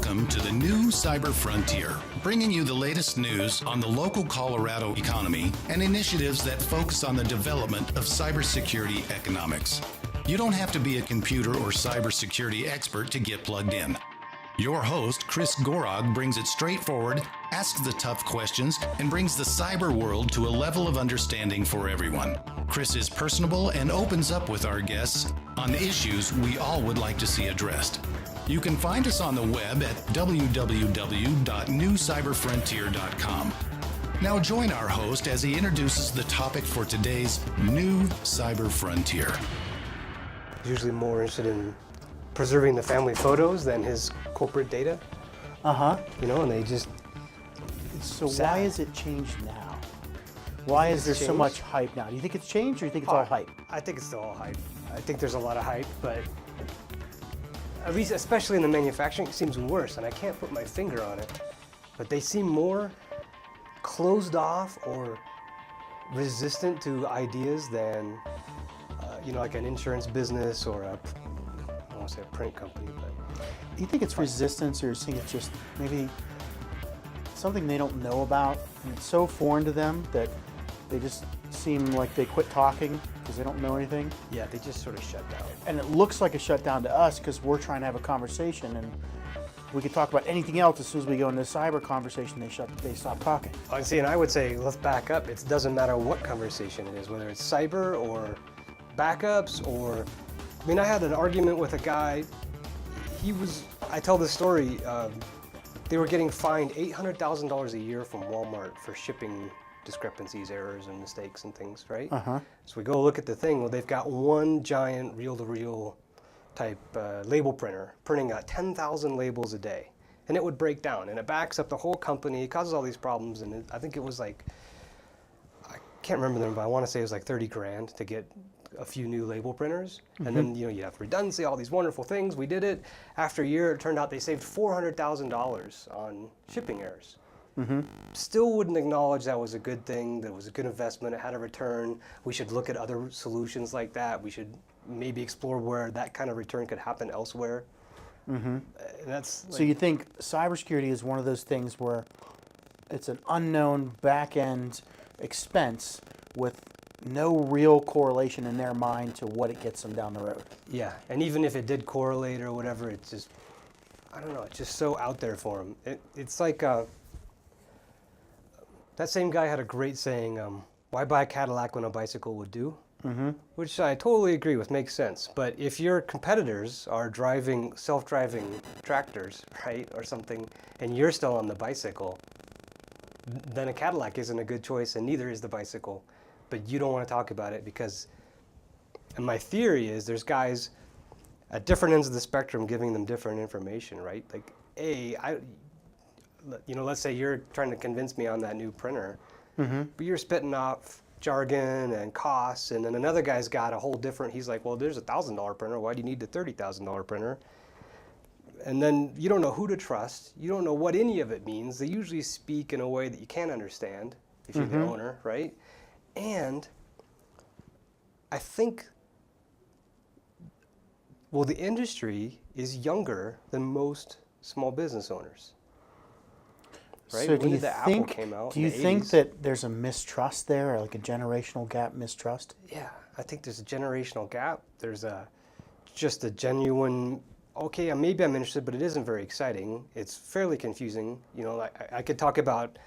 Welcome to the new Cyber Frontier, bringing you the latest news on the local Colorado economy and initiatives that focus on the development of cybersecurity economics. You don't have to be a computer or cybersecurity expert to get plugged in. Your host, Chris Gorog, brings it straightforward, asks the tough questions, and brings the cyber world to a level of understanding for everyone. Chris is personable and opens up with our guests on issues we all would like to see addressed. You can find us on the web at www.newcyberfrontier.com. Now join our host as he introduces the topic for today's new Cyber Frontier. Usually more interested in preserving the family photos than his corporate data. You know, and they just... So why is it changed now? Why is there so much hype now? Do you think it's changed, or do you think it's all hype? I think it's still all hype. I think there's a lot of hype, but at least, especially in the manufacturing, it seems worse, and I can't put my finger on it. But they seem more closed off or resistant to ideas than, you know, like an insurance business or I don't want to say a print company, but... Do you think it's resistance, or you think it's just maybe something they don't know about, and it's so foreign to them that they just seem like they quit talking because they don't know anything? Yeah, they just sort of shut down. And it looks like a shutdown to us because we're trying to have a conversation, and we could talk about anything else. As soon as we go into the cyber conversation, they stop talking. And I would say, let's back up. It doesn't matter what conversation it is, whether it's cyber or backups or... I mean, I had an argument with a guy. I tell this story, they were getting fined $800,000 a year from Walmart for shipping discrepancies, errors, and mistakes and things, right? So we go look at the thing. Well, they've got one giant reel-to-reel type label printer printing out 10,000 labels a day. And it would break down, and it backs up the whole company. It causes all these problems, and I think it was like, I can't remember them, but I want to say it was like 30 grand to get a few new label printers. And then, you know, you have redundancy, all these wonderful things. We did it. After a year, it turned out they saved $400,000 on shipping errors. Still wouldn't acknowledge that was a good thing, that it was a good investment, it had a return. We should look at other solutions like that. We should maybe explore where that kind of return could happen elsewhere. And that's like, so you think cybersecurity is one of those things where it's an unknown back-end expense with no real correlation in their mind to what it gets them down the road? Yeah, and even if it did correlate or whatever, it's just, I don't know, it's just so out there for them. It's like, that same guy had a great saying, why buy a Cadillac when a bicycle would do? Which I totally agree with, makes sense. But if your competitors are driving self-driving tractors, right, or something, and you're still on the bicycle, then a Cadillac isn't a good choice, and neither is the bicycle. But you don't want to talk about it because, and my theory is there's guys at different ends of the spectrum giving them different information, right? Like, you know, let's say you're trying to convince me on that new printer, but you're spitting off jargon and costs, and then another guy's got a whole different, he's like, well, there's a $1,000 printer, why do you need the $30,000 printer? And then you don't know who to trust, you don't know what any of it means. They usually speak in a way that you can't understand if you're the owner, right? And I think, well, the industry is younger than most small business owners. Right? So do you think that there's a mistrust there, or like a generational gap mistrust? Yeah, I think there's a generational gap. There's just a genuine, okay, maybe I'm interested, but it isn't very exciting. It's fairly confusing. You know, I could talk about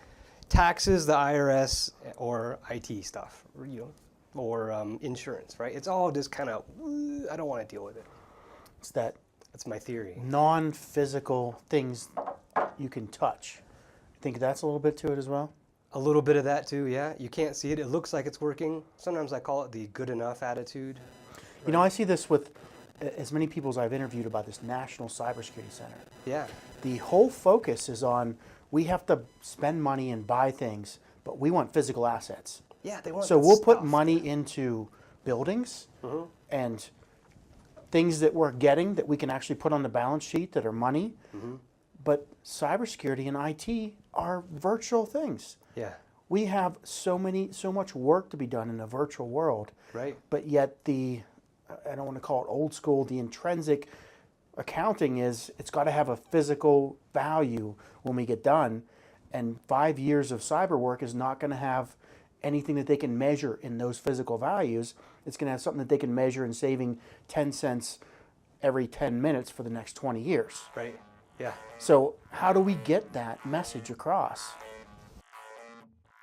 taxes, the IRS, or IT stuff, you know, or insurance, right? It's all just kind of, I don't want to deal with it. That's my theory. Non-physical things you can touch. Think that's a little bit to it as well? A little bit of that too, yeah. You can't see it. It looks like it's working. Sometimes I call it the good enough attitude. You know, I see this with as many people as I've interviewed about this National Cybersecurity Center. Yeah. The whole focus is on, we have to spend money and buy things, but we want physical assets. Yeah, they want So we'll put money into buildings and things that we're getting that we can actually put on the balance sheet that are money. But cybersecurity and IT are virtual things. Yeah. We have so much work to be done in a virtual world. Right. But yet I don't want to call it old school, the intrinsic accounting is it's got to have a physical value when we get done. And 5 years of cyber work is not going to have anything that they can measure in those physical values. It's going to have something that they can measure in saving 10 cents every 10 minutes for the next 20 years. Right. Yeah. So how do we get that message across?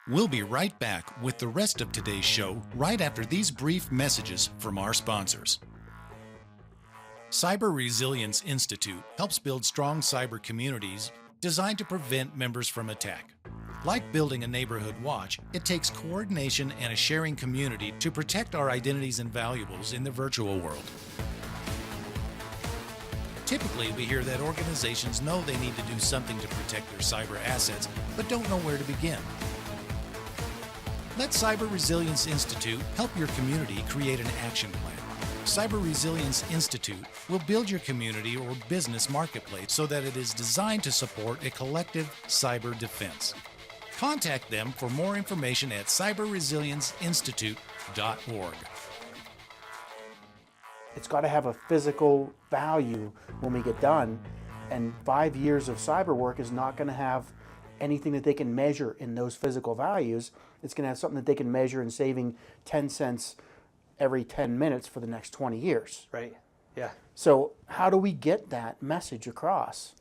We'll be right back with the rest of today's show right after these brief messages from our sponsors. Cyber Resilience Institute helps build strong cyber communities designed to prevent members from attack. Like building a neighborhood watch, it takes coordination and a sharing community to protect our identities and valuables in the virtual world. Typically, we hear that organizations know they need to do something to protect their cyber assets, but don't know where to begin. Let Cyber Resilience Institute help your community create an action plan. Cyber Resilience Institute will build your community or business marketplace so that it is designed to support a collective cyber defense. Contact them for more information at cyberresilienceinstitute.org. It's got to have a physical value when we get done. And 5 years of cyber work is not going to have anything that they can measure in those physical values. It's going to have something that they can measure in saving 10 cents every 10 minutes for the next 20 years. Right. Yeah. So how do we get that message across?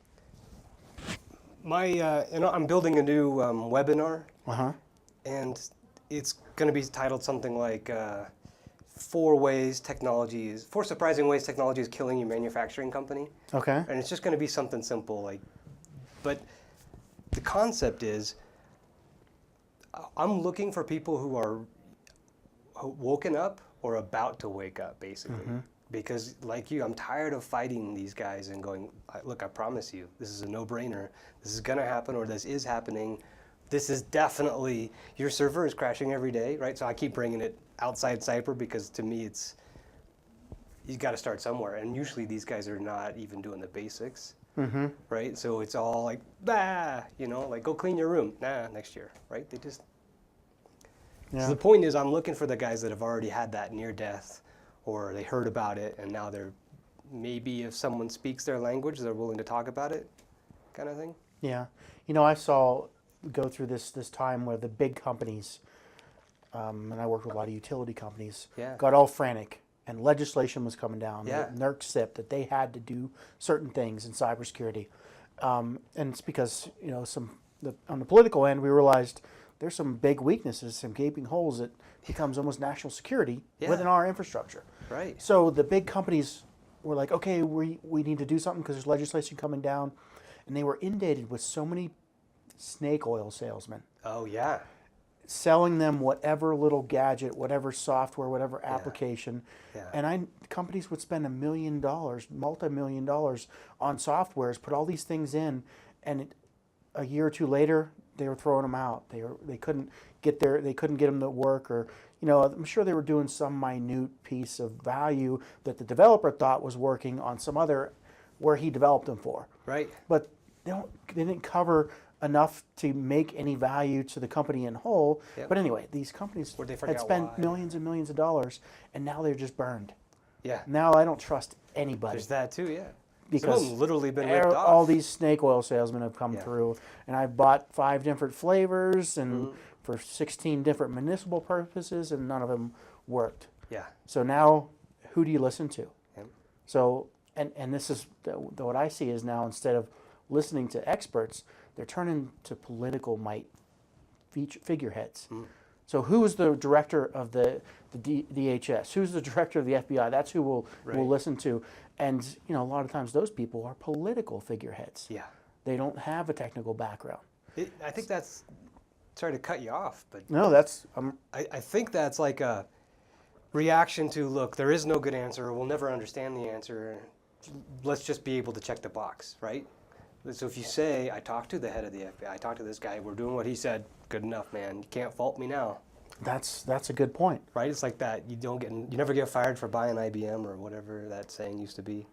I'm building a new webinar, Uh-huh. and it's going to be titled something like four surprising ways technology is killing your manufacturing company. Okay. And it's just going to be something simple, but the concept is, I'm looking for people who are woken up or about to wake up, basically. Mm-hmm. Because like you, I'm tired of fighting these guys and going, look, I promise you, this is a no-brainer. This is going to happen, or this is happening. This is definitely, your server is crashing every day, right? So I keep bringing it outside cyber because to me you got to start somewhere. And usually these guys are not even doing the basics, Mm-hmm. right? So it's all like, like go clean your room. Nah, next year, right? They just, Yeah. So the point is, I'm looking for the guys that have already had that near death, or they heard about it, and now they're, maybe if someone speaks their language, they're willing to talk about it, kind of thing. Yeah. I saw go through this time where the big companies, and I worked with a lot of utility companies, Yeah. got all frantic, and legislation was coming down, Yeah. NERC SIP, that they had to do certain things in cybersecurity. And it's because, on the political end, we realized there's some big weaknesses, some gaping holes that becomes almost national security Yeah. within our infrastructure. Right. So the big companies were like, okay, we need to do something because there's legislation coming down. And they were inundated with so many snake oil salesmen Oh, yeah. selling them whatever little gadget, whatever software, whatever application. Yeah. And companies would spend $1 million, multi-million dollars on softwares, put all these things in, and a year or two later, they were throwing them out. They couldn't get them to work, or I'm sure they were doing some minute piece of value that the developer thought was working on some other where he developed them for. Right. But they didn't cover enough to make any value to the company in whole. Yep. But anyway, these companies Or they had forgot spent why. millions and millions of dollars, and now they're just burned. Yeah. Now I don't trust anybody. There's that too, yeah. Because Some of them literally been ripped off. all these snake oil salesmen have come Yeah. through, and I've bought 5 different flavors and Mm-hmm. for 16 different municipal purposes, and none of them worked. Yeah. So now, who do you listen to? Yep. So, and this is what I see is now, instead of listening to experts, they're turning to political might figureheads. Mm. So who is the director of the DHS? Who's the director of the FBI? That's who we'll listen to. And a lot of times those people are political figureheads. Yeah. They don't have a technical background. I think that's, sorry to cut you off, but No, that's I think that's like a reaction to, look, there is no good answer, we'll never understand the answer, let's just be able to check the box, right? So if you say, I talked to the head of the FBI, I talked to this guy, we're doing what he said, good enough, man, you can't fault me now. that's a good point. Right? It's like that, you never get fired for buying IBM or whatever that saying used to be.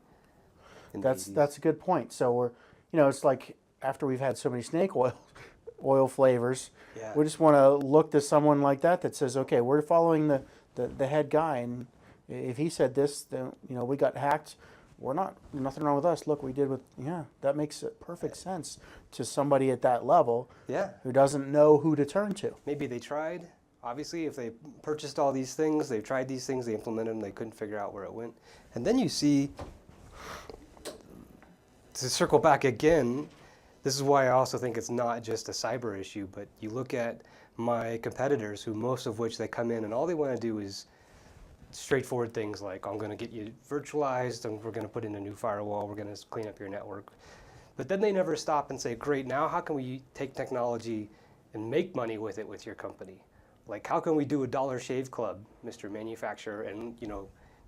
In the 80s. That's a good point. So we're, it's like after we've had so many snake oil flavors, Yeah. we just want to look to someone like that says, okay, we're following the head guy, and if he said this, then we got hacked nothing wrong with us. Look, we did that makes perfect sense to somebody at that level who doesn't know who to turn to. Maybe they tried. Obviously, if they purchased all these things, they've tried these things, they implemented them, they couldn't figure out where it went. And then you see, to circle back again, this is why I also think it's not just a cyber issue, but you look at my competitors, who most of which they come in and all they want to do is straightforward things like, I'm going to get you virtualized, and we're going to put in a new firewall, we're going to clean up your network. But then they never stop and say, great, now how can we take technology and make money with it with your company? Like, how can we do a Dollar Shave Club, Mr. Manufacturer, and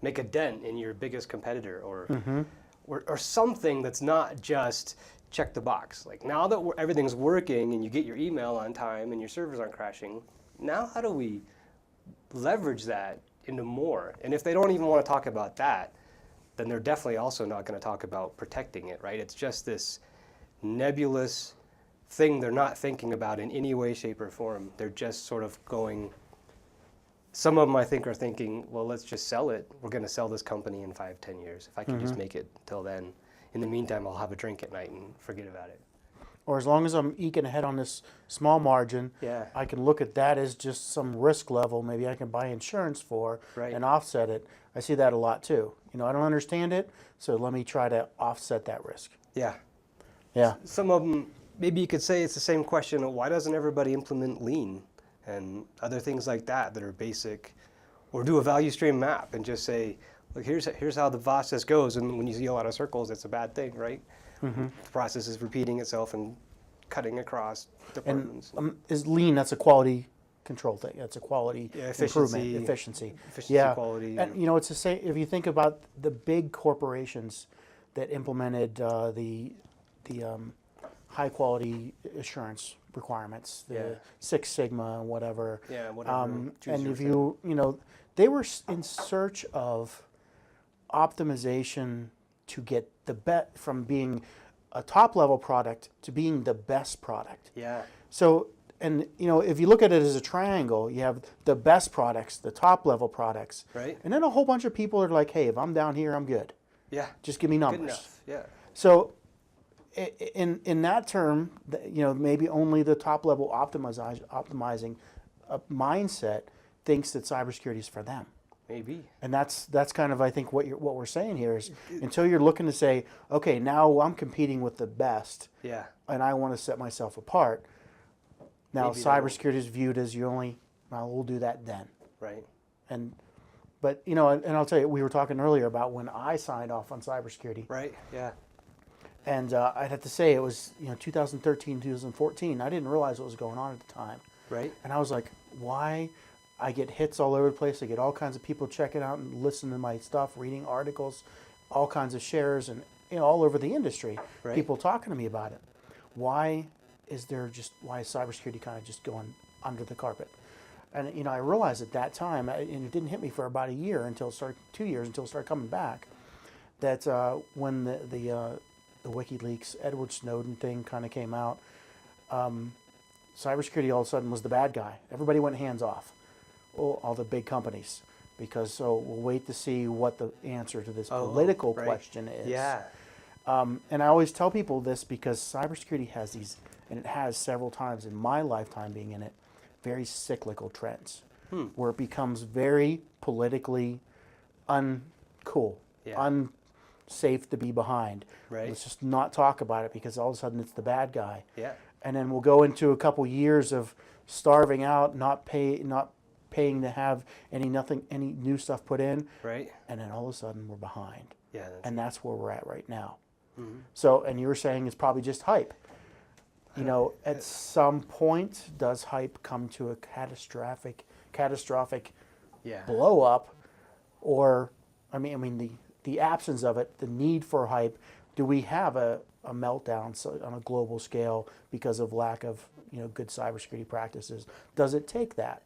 make a dent in your biggest competitor, or something that's not just check the box. Like, now that everything's working and you get your email on time and your servers aren't crashing, now how do we leverage that into more? And if they don't even want to talk about that, then they're definitely also not going to talk about protecting it, right? It's just this nebulous thing they're not thinking about in any way, shape, or form. They're just sort of going, some of them I think are thinking, well, let's just sell it. We're going to sell this company in 5-10 years. If I can just make it till then. In the meantime, I'll have a drink at night and forget about it. Or as long as I'm eking ahead on this small margin, I can look at that as just some risk level. Maybe I can buy insurance for and offset it. I see that a lot too. I don't understand it, so let me try to offset that risk. Yeah. Yeah. Some of them, maybe you could say it's the same question of why doesn't everybody implement lean and other things like that are basic, or do a value stream map and just say, look, here's how the process goes, and when you see a lot of circles, it's a bad thing, right? The process is repeating itself and cutting across departments. And is lean, that's a quality control thing. That's a quality improvement, efficiency, quality. And it's the same, if you think about the big corporations that implemented the high quality assurance requirements, the Six Sigma and whatever. And if they were in search of optimization to get the from being a top level product to being the best product. Yeah. So, and if you look at it as a triangle, you have the best products, the top level products, right? And then a whole bunch of people are like, hey, if I'm down here, I'm good. Yeah. Just give me numbers. Good enough. Yeah. So, in that term, maybe only the top level optimizing mindset thinks that cybersecurity is for them. Maybe. And that's kind of, I think, what we're saying here is, until you're looking to say, okay, now I'm competing with the best, and I want to set myself apart. Now cybersecurity is viewed as we'll do that then. Right. But and I'll tell you, we were talking earlier about when I signed off on cybersecurity. Right. Yeah. And I'd have to say it was 2013, 2014. I didn't realize what was going on at the time. Right. And I was like, why? I get hits all over the place. I get all kinds of people checking out and listening to my stuff, reading articles, all kinds of shares, and all over the industry. Right. People talking to me about it. Why is cybersecurity kind of just going under the carpet? And I realized at that time, and it didn't hit me for about 2 years until it started coming back, that when the WikiLeaks Edward Snowden thing kind of came out, cybersecurity all of a sudden was the bad guy. Everybody went hands off. All the big companies, because we'll wait to see what the answer to this political question is. Yeah. And I always tell people this because cybersecurity has these, and it has several times in my lifetime being in it, very cyclical trends, where it becomes very politically uncool, unsafe to be behind. Right. Let's just not talk about it because all of a sudden it's the bad guy. Yeah. And then we'll go into a couple years of starving out, not paying to have any new stuff put in, right? And then all of a sudden we're behind. Yeah, that's where we're at right now. So, and you were saying it's probably just hype. At some point, does hype come to a catastrophic blow up, or the absence of it, the need for hype? Do we have a meltdown on a global scale because of lack of good cybersecurity practices? Does it take that?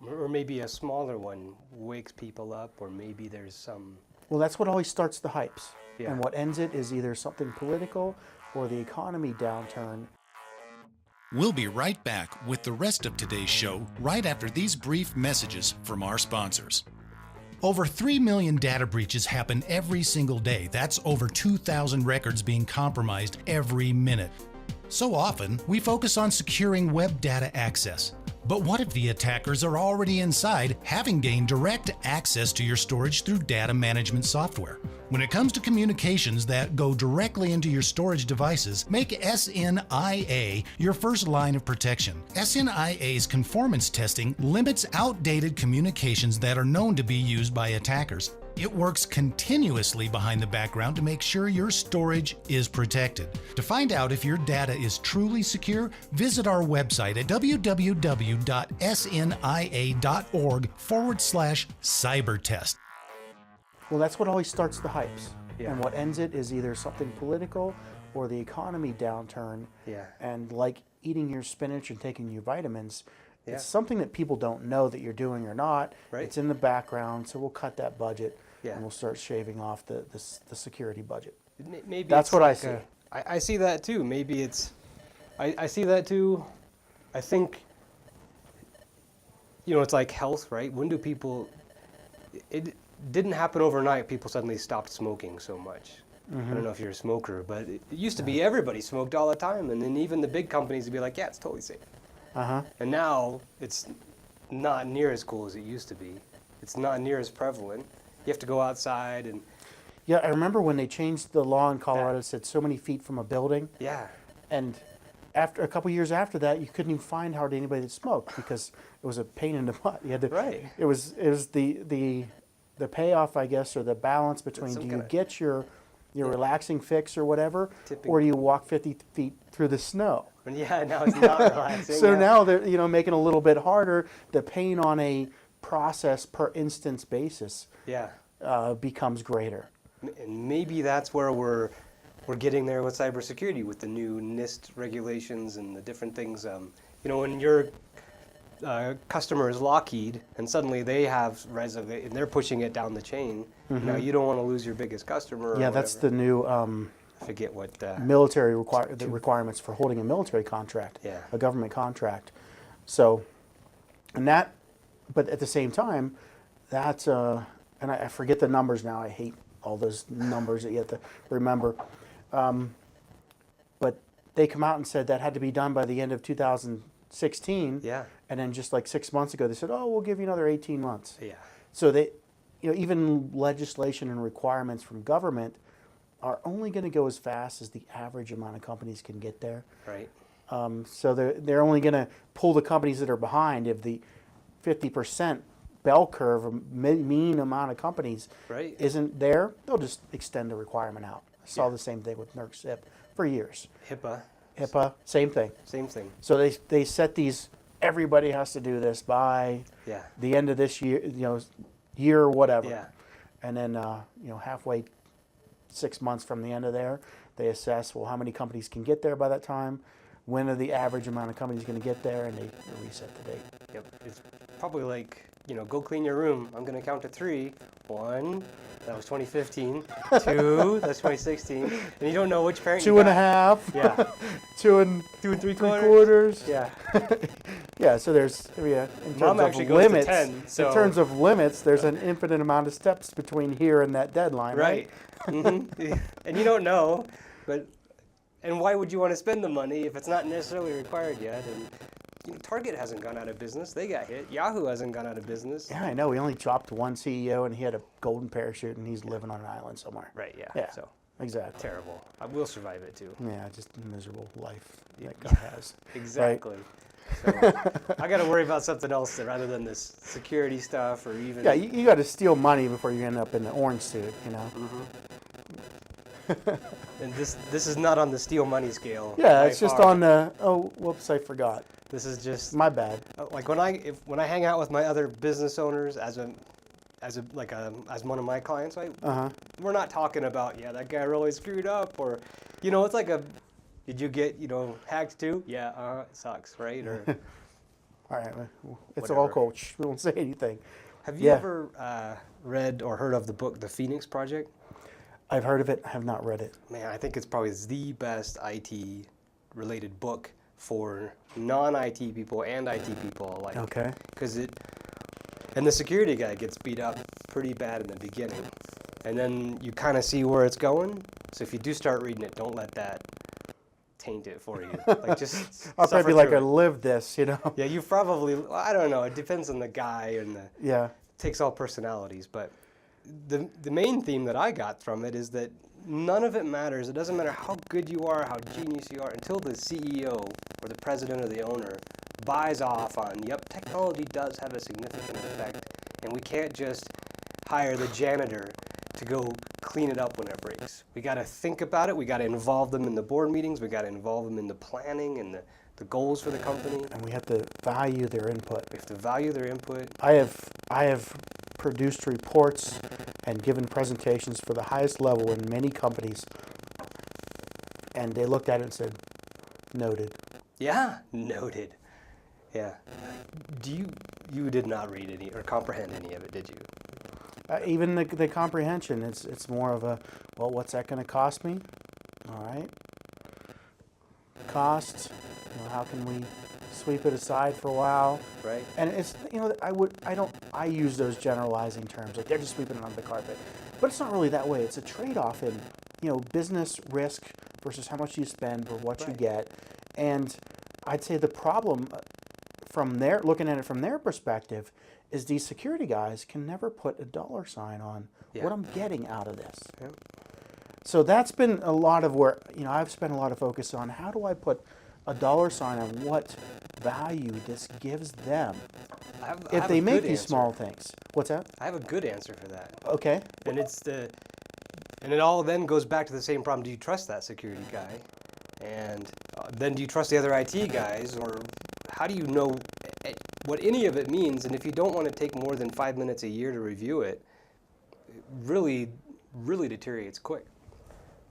Or maybe a smaller one wakes people up, or maybe there's some... Well, that's what always starts the hypes. Yeah. And what ends it is either something political or the economy downturn. We'll be right back with the rest of today's show right after these brief messages from our sponsors. Over 3 million data breaches happen every single day. That's over 2,000 records being compromised every minute. So often, we focus on securing web data access. But what if the attackers are already inside, having gained direct access to your storage through data management software? When it comes to communications that go directly into your storage devices, make SNIA your first line of protection. SNIA's conformance testing limits outdated communications that are known to be used by attackers. It works continuously behind the background to make sure your storage is protected. To find out if your data is truly secure, visit our website at www.snia.org/cybertest. Well, that's what always starts the hypes. And what ends it is either something political or the economy downturn. And like eating your spinach and taking your vitamins, it's something that people don't know that you're doing or not. It's in the background, so we'll cut that budget and we'll start shaving off the security budget. Maybe that's what I see. I see that too. Maybe it's, I see that too. I think, it's like health, right? When do people, it didn't happen overnight, people suddenly stopped smoking so much. I don't know if you're a smoker, but it used to be everybody smoked all the time, and then even the big companies would be like, yeah, it's totally safe. And now it's not near as cool as it used to be. It's not near as prevalent. You have to go outside and... Yeah, I remember when they changed the law in Colorado, it said so many feet from a building. And after a couple years after that, you couldn't even find hardly anybody that smoked because it was a pain in the butt. You had to, It was the payoff, I guess, or the balance between do you get your relaxing fix or whatever, or do you walk 50 feet through the snow? Yeah, now it's not relaxing. So now they're making it a little bit harder. The pain on a process per instance basis becomes greaper. And maybe that's where we're getting there with cybersecurity, with the new NIST regulations and the different things. When your customer is Lockheed and suddenly they have and they're pushing it down the chain. Now you don't want to lose your biggest customer. Yeah, that's the new. I forget what military the requirements for holding a military contract, a government contract. So, but at the same time, that's and I forget the numbers now. I hate all those numbers that you have to remember. But they come out and said that had to be done by the end of 2016. And then just like 6 months ago, they said, "Oh, we'll give you another 18 months." So they, even legislation and requirements from government are only going to go as fast as the average amount of companies can get there. So they're only going to pull the companies that are behind. If the 50% bell curve, mean amount of companies isn't there, they'll just extend the requirement out. I saw the same thing with NCF for years. HIPAA, same thing. So they set these, everybody has to do this by the end of this year, year or whatever. And then, halfway, 6 months from the end of there, they assess, well, how many companies can get there by that time? When are the average amount of companies going to get there? And they reset the date. It's probably like, go clean your room. I'm going to count to 3. 1, that was 2015. 2, that's 2016. And you don't know which parent 2.5. 2 and 3/4. So there's, in terms of limits, 10, so. in terms of limits, there's an infinite amount of steps between here and that deadline, right? And you don't know, and why would you want to spend the money if it's not necessarily required yet? And Target hasn't gone out of business. They got hit. Yahoo hasn't gone out of business. Yeah, I know. We only dropped one CEO, and he had a golden parachute, and he's living on an island somewhere. So exactly. Terrible. We'll survive it too. Yeah, just a miserable life that God has. Exactly. So I got to worry about something else rather than this security stuff or even. Yeah, you got to steal money before you end up in the orange suit, And this is not on the steal money scale. Yeah, it's just on the, whoops, I forgot. This is just my bad. Like when I hang out with my other business owners as one of my clients, we're not talking about that guy really screwed up or, it's like did you get hacked too? Yeah, it sucks, right? Or all right, it's all cool. We won't say anything. Have you ever read or heard of the book The Phoenix Project? I've heard of it. I have not read it. Man, I think it's probably the best IT-related book for non-IT people and IT people alike. Okay. And the security guy gets beat up pretty bad in the beginning. And then you kind of see where it's going. So if you do start reading it, don't let that taint it for you. Like just I'll suffer probably like through I it. lived this, you know. Yeah, you probably, I don't know, it depends on the guy and the, Yeah. takes all personalities, but the main theme that I got from it is that none of it matters. It doesn't matter how good you are, how genius you are, until the CEO or the president or the owner buys off on, yep, technology does have a significant effect, and we can't just hire the janitor to go clean it up when it breaks. We got to think about it. We got to involve them in the board meetings. We got to involve them in the planning and the goals for the company. And we have to value their input. We have to value their input. I have produced reports and given presentations for the highest level in many companies, and they looked at it and said, "Noted." Yeah, noted. Yeah. You did not read any or comprehend any of it, did you? Even the comprehension, it's more of a, well, what's that going to cost me? All right. Cost. How can we sweep it aside for a while? Right. And it's, I use those generalizing terms, like they're just sweeping it under the carpet. But it's not really that way. It's a trade-off in, business risk versus how much you spend for what you get. And I'd say the problem looking at it from their perspective, is these security guys can never put a dollar sign on what I'm getting out of this. Yeah. So that's been a lot of where, I've spent a lot of focus on how do I put a dollar sign on what value this gives them if they make these small things. What's that? I have a good answer for that. Okay. And and it all then goes back to the same problem. Do you trust that security guy? And then do you trust the other IT guys? Or how do you know what any of it means? And if you don't want to take more than 5 minutes a year to review it, it really, really deteriorates quick.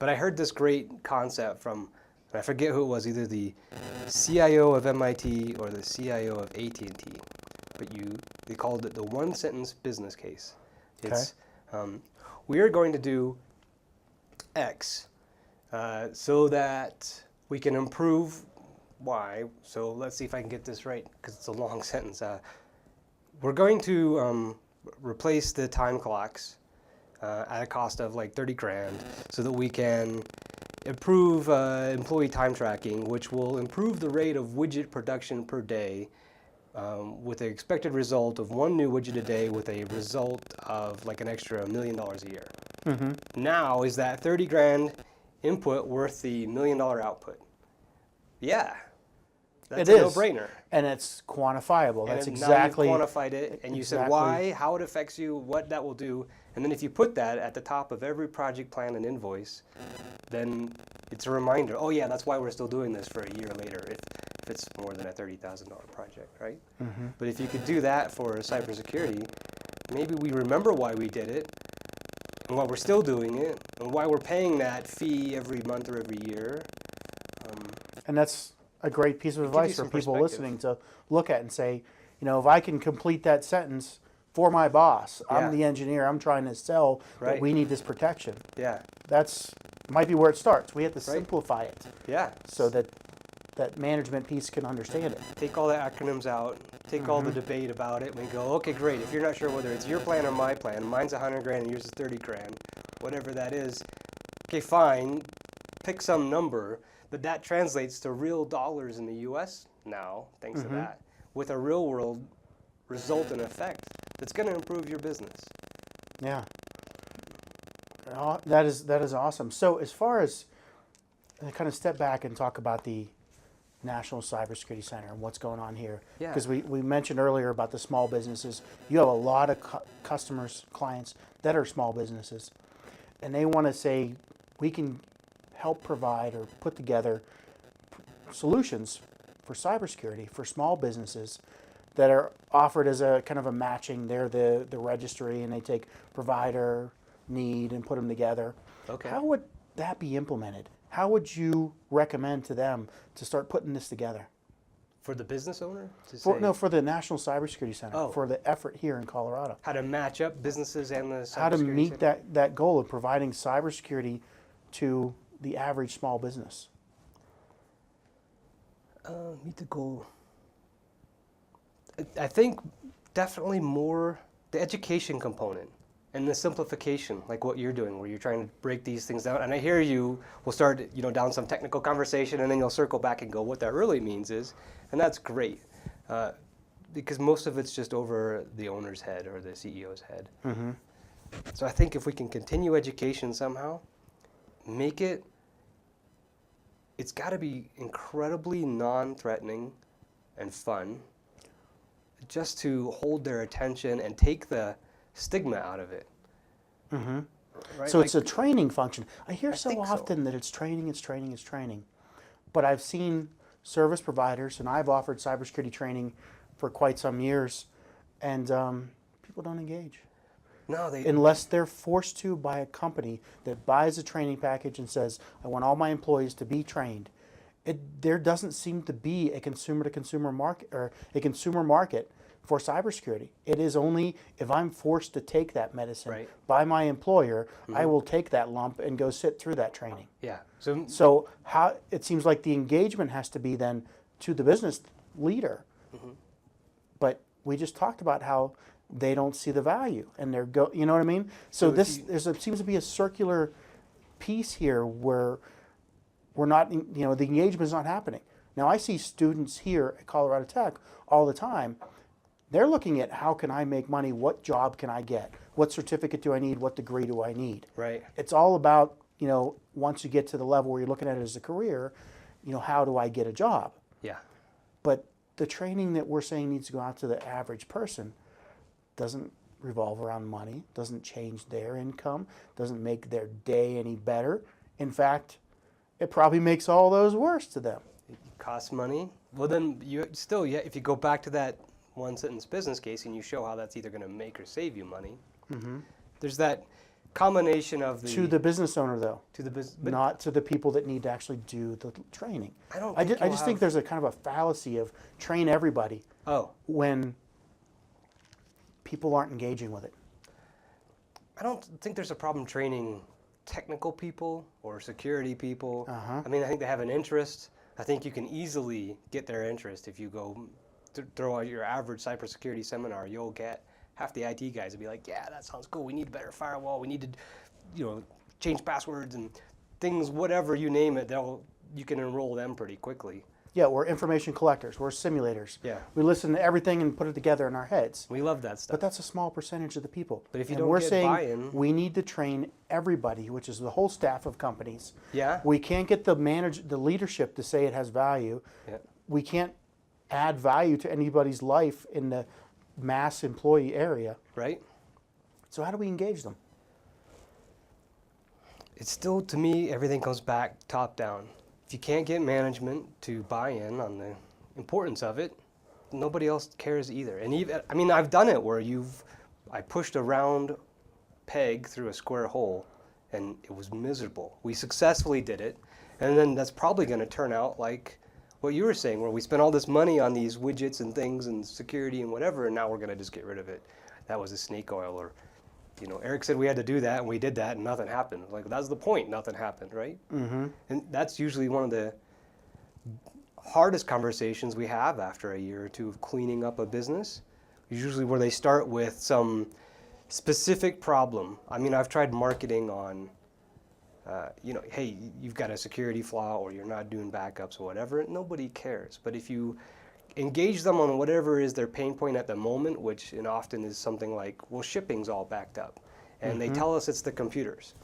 But I heard this great concept from, I forget who it was, either the CIO of MIT or the CIO of AT&T. But they called it the one-sentence business case. It's, we are going to do X so that we can improve Y. So let's see if I can get this right, because it's a long sentence. We're going to replace the time clocks at a cost of like 30 grand so that we can improve employee time tracking, which will improve the rate of widget production per day with an expected result of one new widget a day with a result of like an extra $1 million a year. Mm-hmm. Now, is that 30 grand input worth the $1 million output? Yeah. That's a no-brainer. And it's quantifiable. That's and exactly. Now you've quantified it, and you said why, how it affects you, what that will do, and then if you put that at the top of every project plan and invoice, then it's a reminder. Oh yeah, that's why we're still doing this for a year later, if it's more than a $30,000 project, right? Mm-hmm. But if you could do that for cybersecurity, maybe we remember why we did it, and why we're still doing it, and why we're paying that fee every month or every year. And that's a great piece of advice for people listening to look at and say, if I can complete that sentence for my boss, I'm the engineer, I'm trying to sell that we need this protection. Yeah. That's might be where it starts. We have to simplify it. Yeah. So that management piece can understand it. Take all the acronyms out, take all the debate about it, and we go, okay, great. If you're not sure whether it's your plan or my plan, mine's 100 grand and yours is 30 grand, whatever that is, okay, fine, pick some number, but that translates to real dollars in the U.S. now, thanks to that, with a real world result and effect that's going to improve your business. Yeah. That is awesome. So as far as I kind of step back and talk about the National Cybersecurity Center and what's going on here, because we mentioned earlier about the small businesses. You have a lot of customers, clients that are small businesses, and they want to say, we can help provide or put together solutions for cybersecurity for small businesses that are offered as a kind of a matching. They're the registry, and they take provider, need, and put them together. Okay. How would that be implemented? How would you recommend to them to start putting this together? For the business owner? For the National Cybersecurity Center, for the effort here in Colorado. How to match up businesses and the cybersecurity How to meet center? that goal of providing cybersecurity to the average small business. Meet the goal. I think definitely more the education component. And the simplification, like what you're doing, where you're trying to break these things down. And I hear you will start, down some technical conversation, and then you'll circle back and go, what that really means is, and that's great, because most of it's just over the owner's head or the CEO's head. Mm-hmm. So I think if we can continue education somehow, it's got to be incredibly non-threatening and fun, just to hold their attention and take the stigma out of it. Mm-hmm. Right? So it's a training function. I hear so think so. often that it's training. But I've seen service providers, and I've offered cybersecurity training for quite some years, and people don't engage. No, Unless they're forced to by a company that buys a training package and says, I want all my employees to be trained. There doesn't seem to be a consumer-to-consumer market or a consumer market for cybersecurity. It is only if I'm forced to take that medicine by my employer, I will take that lump and go sit through that training. Yeah. So how it seems like the engagement has to be then to the business leader. But we just talked about how they don't see the value, and you know what I mean? So there seems to be a circular piece here where we're not, the engagement is not happening. Now I see students here at Colorado Tech all the time. They're looking at how can I make money, what job can I get, what certificate do I need, what degree do I need. Right. It's all about, once you get to the level where you're looking at it as a career, how do I get a job? Yeah. But the training that we're saying needs to go out to the average person doesn't revolve around money, doesn't change their income, doesn't make their day any better. In fact, it probably makes all those worse to them. It costs money. Well, then if you go back to that one sentence business case and you show how that's either going to make or save you money, there's that combination of to the business owner though, but not to the people that need to actually do the training. I just think there's a kind of a fallacy of train everybody when people aren't engaging with it. I don't think there's a problem training technical people or security people. I mean, I think they have an interest. I think you can easily get their interest if you go throw out your average cybersecurity seminar. You'll get half the IT guys will be like, yeah, that sounds cool. We need a better firewall. We need to, change passwords and things, whatever you name it. You can enroll them pretty quickly. Yeah, we're information collectors. We're simulators. Yeah. We listen to everything and put it together in our heads. We love that stuff. But that's a small percentage of the people. But if you and don't we're get saying buy-in, we need to train everybody, which is the whole staff of companies. Yeah. We can't get the leadership to say it has value. Yeah. We can't add value to anybody's life in the mass employee area. Right. So how do we engage them? It's still, to me, everything comes back top down. If you can't get management to buy in on the importance of it, nobody else cares either. And I've done it where I pushed a round peg through a square hole, and it was miserable. We successfully did it, and then that's probably going to turn out like what you were saying, where we spent all this money on these widgets and things and security and whatever, and now we're going to just get rid of it. That was a snake oil, or Eric said we had to do that, and we did that, and nothing happened. Like, that's the point, nothing happened, right? Mm-hmm. And that's usually one of the hardest conversations we have after a year or two of cleaning up a business. Usually where they start with some specific problem. I mean, I've tried marketing on, hey, you've got a security flaw, or you're not doing backups or whatever. Nobody cares. But if you engage them on whatever is their pain point at the moment, which often is something like, well, shipping's all backed up. And they tell us it's the computers.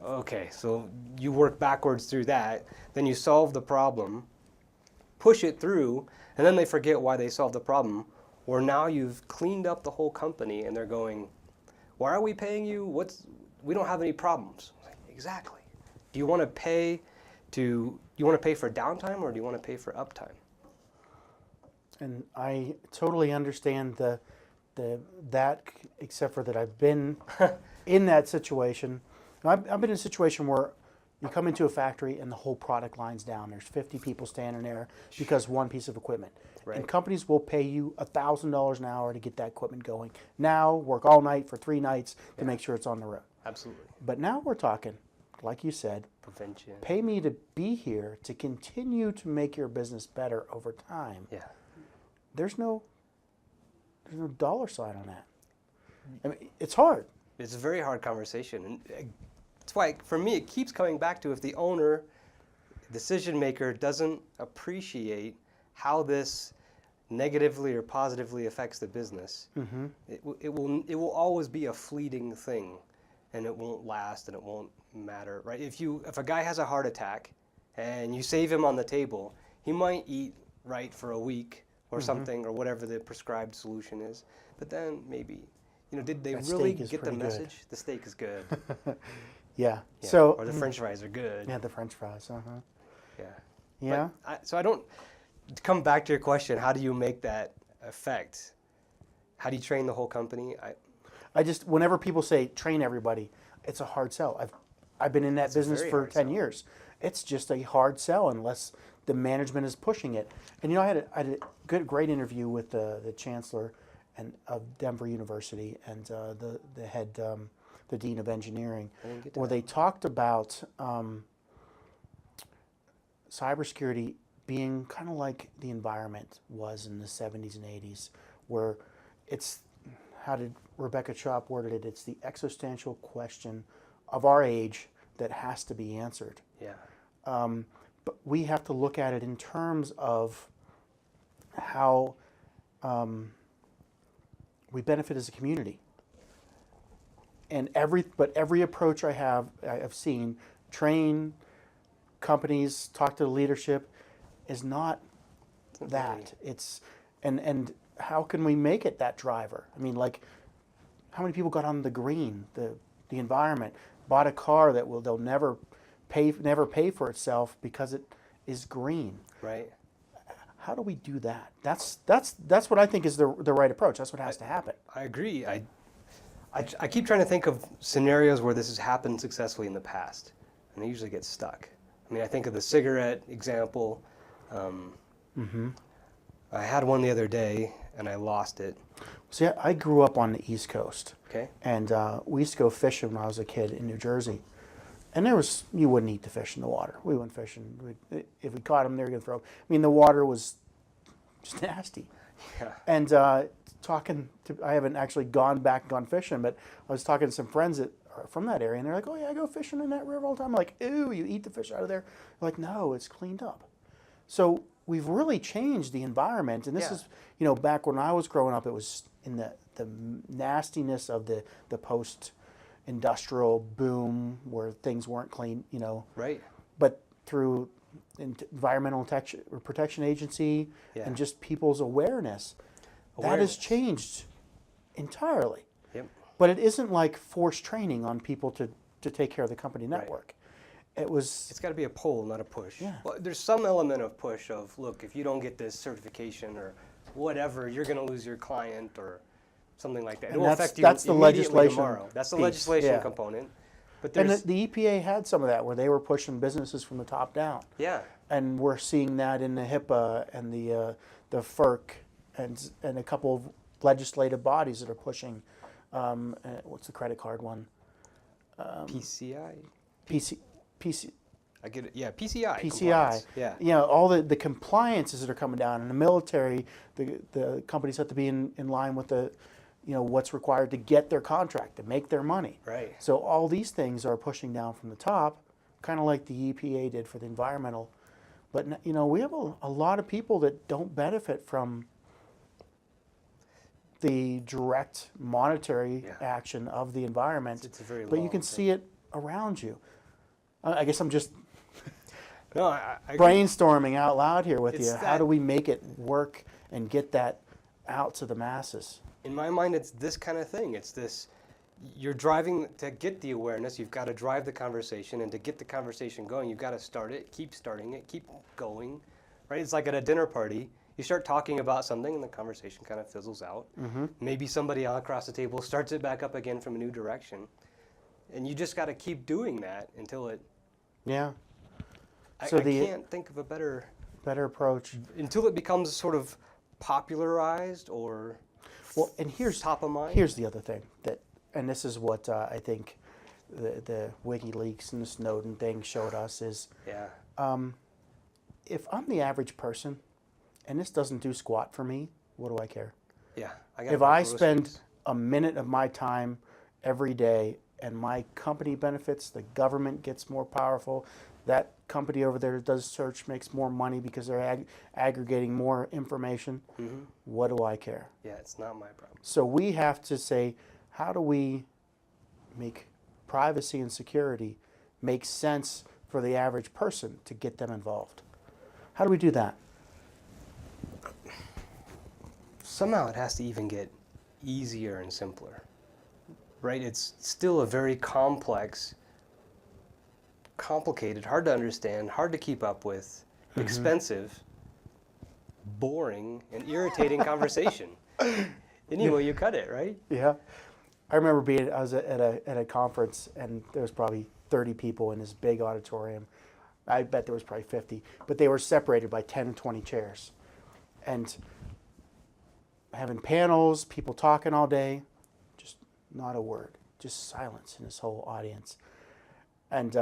Okay, so you work backwards through that, then you solve the problem, push it through, and then they forget why they solved the problem. Or now you've cleaned up the whole company and they're going, why are we paying you? We don't have any problems. Exactly. Do you want to pay for downtime, or do you want to pay for uptime? And I totally understand that, except for that I've been in that situation. I've been in a situation where you come into a factory and the whole product line's down. There's 50 people standing there because one piece of equipment. Right. And companies will pay you $1,000 an hour to get that equipment going. Now, work all night for 3 nights to make sure it's on the road. Absolutely. But now we're talking, like you said, prevention. Pay me to be here to continue to make your business better over time. Yeah. There's no dollar sign on that. I mean, it's hard. It's a very hard conversation, and that's why, for me, it keeps coming back to if the owner, decision maker, doesn't appreciate how this negatively or positively affects the business, it will always be a fleeting thing, and it won't last, and it won't matter, right? If a guy has a heart attack, and you save him on the table, he might eat right for a week or something, or whatever the prescribed solution is, but then maybe, did they That really steak is get the pretty good. message? The steak is good. Yeah. Yeah. So or the French fries are good. yeah, the French fries. Yeah. Yeah. So I don't, to come back to your question, how do you make that effect? How do you train the whole company? I just, whenever people say train everybody, it's a hard sell. I've been in that business very for hard 10 sell. years. It's just a hard sell unless the management is pushing it. And I had a great interview with the chancellor of Denver University and the head, the dean of engineering, where they talked about cybersecurity being kind of like the environment was in the 70s and 80s, where it's, how did Rebecca Chop worded it? It's the existential question of our age that has to be answered. Yeah. But we have to look at it in terms of how we benefit as a community. And every approach I've seen, train companies, talk to the leadership, is not that. It's and how can we make it that driver? I mean, like, how many people got on the green, the environment, bought a car that they'll never pay for itself because it is green? Right. How do we do that? That's what I think is the right approach. That's what has to happen. I agree. I keep trying to think of scenarios where this has happened successfully in the past, and they usually get stuck. I mean, I think of the cigarette example. I had one the other day, and I lost it. See, I grew up on the East Coast. Okay. And we used to go fishing when I was a kid in New Jersey. And you wouldn't eat the fish in the water. We went fishing. If we caught them, they were going to throw them. I mean, the water was just nasty. Yeah. And I haven't actually gone fishing, but I was talking to some friends that are from that area, and they're like, "Oh yeah, I go fishing in that river all the time." I'm like, "Ew, you eat the fish out of there?" They're like, "No, it's cleaned up." So we've really changed the environment, and this is, back when I was growing up, it was in the nastiness of the post-industrial boom where things weren't clean, Right. But through Environmental Protection Agency and just people's awareness, that has changed entirely. Yep. But it isn't like forced training on people to take care of the company network. It's got to be a pull, not a push. Yeah. Well, there's some element of push of, look, if you don't get this certification or whatever, you're going to lose your client or something like that. It will affect you that's the immediately legislation tomorrow. That's the piece, legislation component. But And there's, the EPA had some of that where they were pushing businesses from the top down. yeah. And we're seeing that in the HIPAA and the FERC and a couple of legislative bodies that are pushing. What's the credit card one? PCI. PC. I get it. Yeah, PCI. PCI. compliance. Yeah. All the compliances that are coming down in the military. The companies have to be in line with the, what's required to get their contract, to make their money. Right. So all these things are pushing down from the top, kind of like the EPA did for the environmental. But we have a lot of people that don't benefit from the direct monetary action of the environment. It's a very but you long can thing. see it around you. I guess I'm just No, I brainstorming out loud here with It's you. How that- do we make it work and get that out to the masses? In my mind, it's this kind of thing. It's this, you're driving, to get the awareness, you've got to drive the conversation, and to get the conversation going, you've got to start it, keep starting it, keep going, right? It's like at a dinner party. You start talking about something, and the conversation kind of fizzles out. Maybe somebody across the table starts it back up again from a new direction. And you just got to keep doing that until it, Yeah. I So can't think of a better approach. until it becomes sort of popularized or And here's top of mind. Here's the other thing and this is what I think the WikiLeaks and the Snowden thing showed us is if I'm the average person and this doesn't do squat for me, what do I care? Yeah. If I spend a minute of my time every day, and my company benefits, the government gets more powerful, that company over there that does search makes more money because they're aggregating more information. What do I care? Yeah, it's not my problem. So we have to say, how do we make privacy and security make sense for the average person to get them involved? How do we do that? Somehow it has to even get easier and simpler, right? It's still a very complex, complicated, hard to understand, hard to keep up with, expensive, boring, and irritating conversation. Anyway, you cut it, right? Yeah. I remember I was at a conference, and there was probably 30 people in this big auditorium. I bet there was probably 50, but they were separated by 10 and 20 chairs. And having panels, people talking all day, just not a word, just silence in this whole audience. And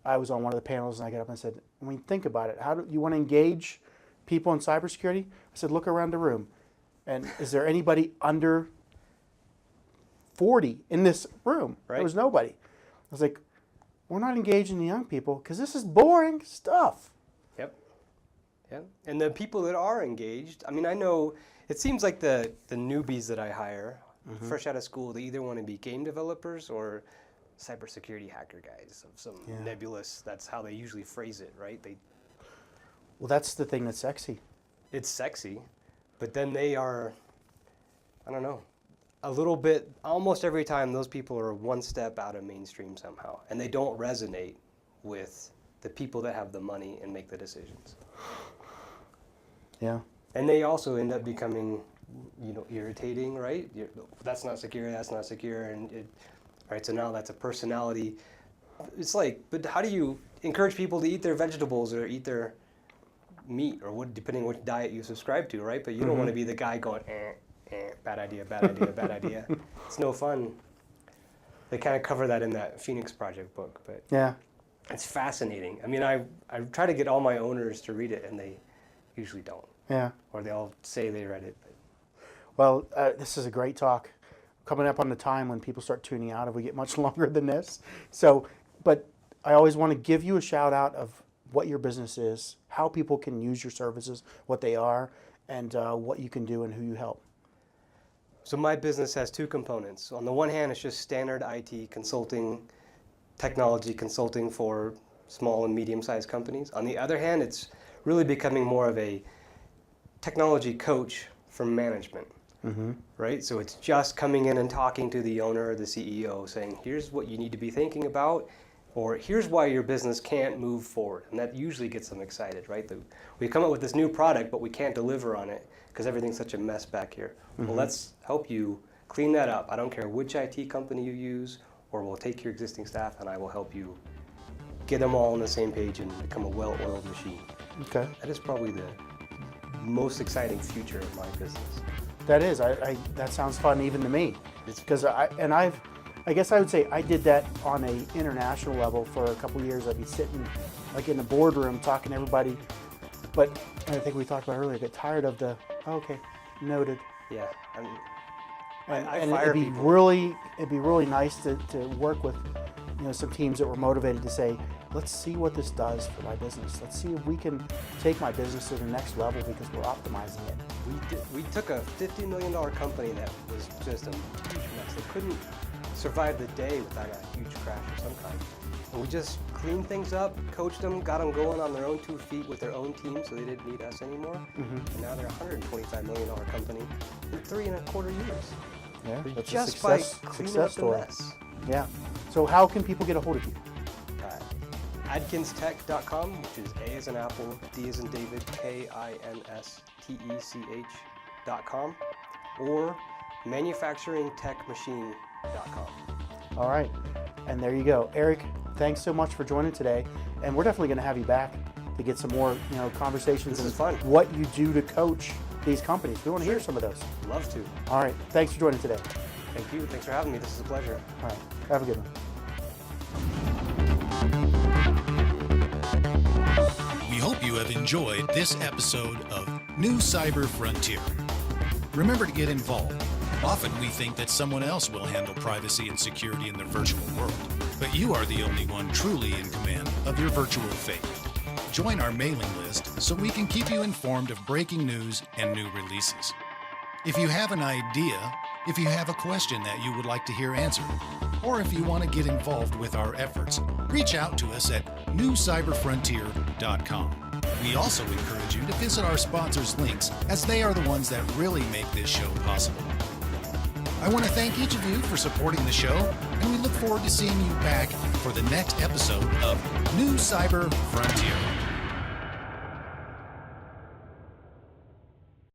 I was on one of the panels, and I got up and said, when you think about it, how do you want to engage people in cybersecurity? I said, look around the room. And is there anybody under 40 in this room? Right. There was nobody. I was like, we're not engaging the young people because this is boring stuff. Yep. Yep. And the people that are engaged, I mean, I know it seems like the newbies that I hire, fresh out of school, they either want to be game developers or cybersecurity hacker guys of some nebulous, that's how they usually phrase it, right? Well, that's the thing that's sexy. It's sexy, but then they are, I don't know, a little bit, almost every time those people are one step out of mainstream somehow, and they don't resonate with the people that have the money and make the decisions. Yeah. And they also end up becoming, irritating, right? That's not secure, and right, so now that's a personality. It's like, but how do you encourage people to eat their vegetables or eat their meat, or what, depending on which diet you subscribe to, right? But you don't want to be the guy going, bad idea, bad idea, bad idea. It's no fun. They kind of cover that in that Phoenix Project book, but Yeah. it's fascinating. I mean, I try to get all my owners to read it, and they usually don't. Yeah. Or they'll say they read it. But Well, this is a great talk. Coming up on the time when people start tuning out if we get much longer than this. So, but I always want to give you a shout out of what your business is, how people can use your services, what they are, and what you can do and who you help. So my business has two components. On the one hand, it's just standard IT consulting, technology consulting for small and medium-sized companies. On the other hand, it's really becoming more of a technology coach for management, right? So it's just coming in and talking to the owner or the CEO saying, here's what you need to be thinking about, or here's why your business can't move forward. And that usually gets them excited, right? We come up with this new product, but we can't deliver on it because everything's such a mess back here. Well, let's help you clean that up. I don't care which IT company you use, or we'll take your existing staff and I will help you get them all on the same page and become a well-oiled machine. Okay. That is probably the most exciting future of my business. That is. That sounds fun even to me. Because I guess I would say I did that on a international level for a couple of years. I'd be sitting like in the boardroom talking to everybody. But I think we talked about earlier, I get tired of the, okay, noted. Yeah, I mean, And I fire it'd be people. really nice to work with some teams that were motivated to say, let's see what this does for my business. Let's see if we can take my business to the next level because we're optimizing it. We took a $50 million company that was just a huge mess. They couldn't survive the day without a huge crash of some kind. And we just cleaned things up, coached them, got them going on their own 2 feet with their own team so they didn't need us anymore. And now they're a $125 million company in 3.25 years. Yeah, that's Just a by success cleaning up the story. mess. Yeah. So how can people get a hold of you? AdkinsTech.com, which is A as in Apple, D as in David, KINSTECH.com, or manufacturingtechmachine.com. All right. And there you go. Eric, thanks so much for joining today. And we're definitely going to have you back to get some more conversations. This is on fun. What you do to coach these companies. We want to hear some of those. Love to. All right. Thanks for joining today. Thank you. Thanks for having me. This is a pleasure. All right. Have a good one. We hope you have enjoyed this episode of New Cyber Frontier. Remember to get involved. Often we think that someone else will handle privacy and security in the virtual world, but you are the only one truly in command of your virtual fate. Join our mailing list so we can keep you informed of breaking news and new releases. If you have an idea, if you have a question that you would like to hear answered, or if you want to get involved with our efforts, reach out to us at newcyberfrontier.com. We also encourage you to visit our sponsors' links, as they are the ones that really make this show possible. I want to thank each of you for supporting the show, and we look forward to seeing you back for the next episode of New Cyber Frontier.